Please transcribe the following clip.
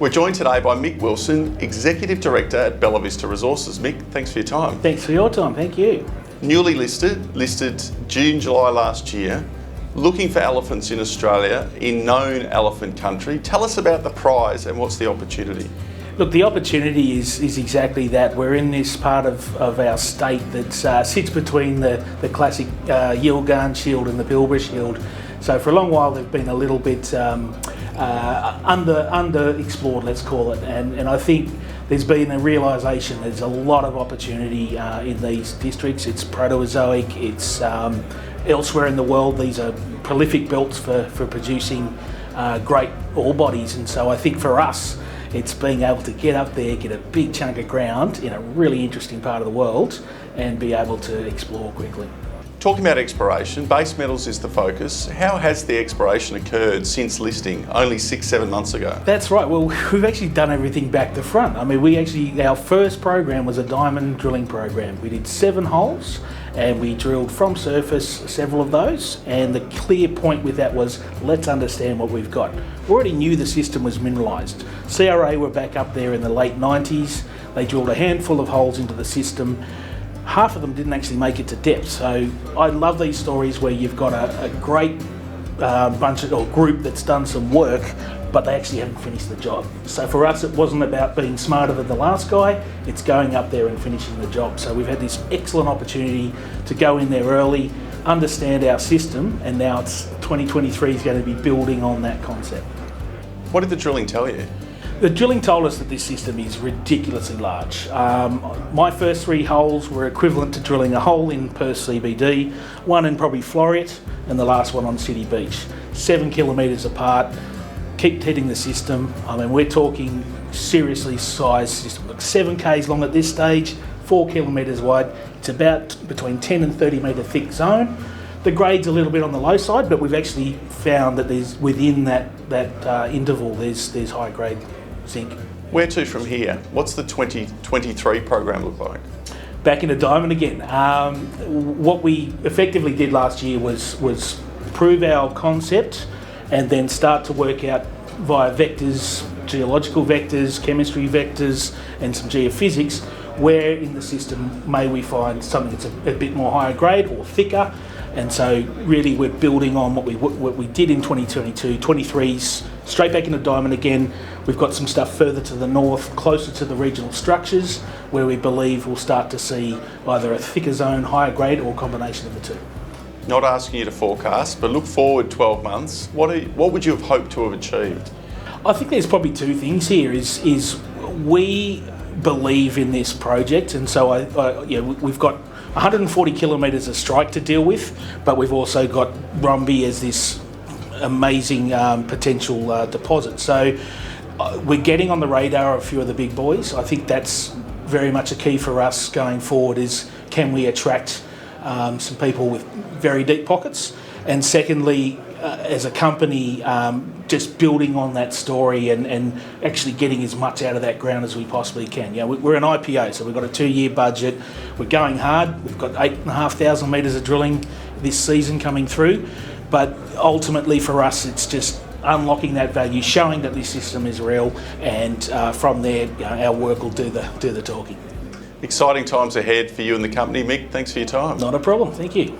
We're joined today by Mick Wilson, Executive Director at Bellavista Resources. Mick, thanks for your time. Thanks for your time, thank you. Newly listed June, July last year, looking for elephants in Australia, in known elephant country. Tell us about the prize and what's the opportunity? Look, the opportunity is exactly that. We're in this part of our state that sits between the classic Yilgarn Shield and the Pilbara Shield. So for a long while they've been a little bit underexplored, let's call it, and I think there's been a realisation there's a lot of opportunity in these districts. It's Proterozoic, it's elsewhere in the world these are prolific belts for producing great ore bodies, and so I think for us it's being able to get up there, get a big chunk of ground in a really interesting part of the world and be able to explore quickly. Talking about exploration, base metals is the focus. How has the exploration occurred since listing, only 6-7 months ago? That's right. Well, we've actually done everything back to front. I mean, our first program was a diamond drilling program. We did 7 holes and we drilled from surface several of those, and the clear point with that was, let's understand what we've got. We already knew the system was mineralised. CRA were back up there in the late 90s. They drilled a handful of holes into the system. Half of them didn't actually make it to depth. So I love these stories where you've got a great group that's done some work, but they actually haven't finished the job. So for us, it wasn't about being smarter than the last guy, it's going up there and finishing the job. So we've had this excellent opportunity to go in there early, understand our system, and now it's 2023 is going to be building on that concept. What did the drilling tell you? The drilling told us that this system is ridiculously large. My first 3 holes were equivalent to drilling a hole in Perth CBD, one in probably Floreat, and the last one on City Beach. 7 kilometres apart, keep hitting the system. I mean, we're talking seriously sized system. 7 k's long at this stage, 4 kilometres wide. It's about between 10 and 30 metre thick zone. The grade's a little bit on the low side, but we've actually found that there's within that interval there's high grade zinc. Where to from here? What's the 2023 program look like? Back into diamond again. What we effectively did last year was prove our concept and then start to work out via vectors, geological vectors, chemistry vectors, and some geophysics, where in the system may we find something that's a bit more higher grade or thicker. And so really we're building on what we did in 2022, 23's straight back into diamond again. We've got some stuff further to the north, closer to the regional structures, where we believe we'll start to see either a thicker zone, higher grade, or a combination of the two. Not asking you to forecast, but look forward 12 months. What would you have hoped to have achieved? I think there's probably 2 things here. Is we believe in this project, and so we've got 140 kilometres of strike to deal with, but we've also got Brumby as this amazing potential deposit. So we're getting on the radar of a few of the big boys. I think that's very much a key for us going forward, is can we attract some people with very deep pockets, and secondly, as a company, just building on that story and actually getting as much out of that ground as we possibly can. We're an IPO, so we've got a 2-year budget. We're going hard. We've got 8,500 metres of drilling this season coming through, but ultimately for us, it's just unlocking that value, showing that this system is real, and from there, our work will do the talking. Exciting times ahead for you and the company, Mick. Thanks for your time. Not a problem. Thank you.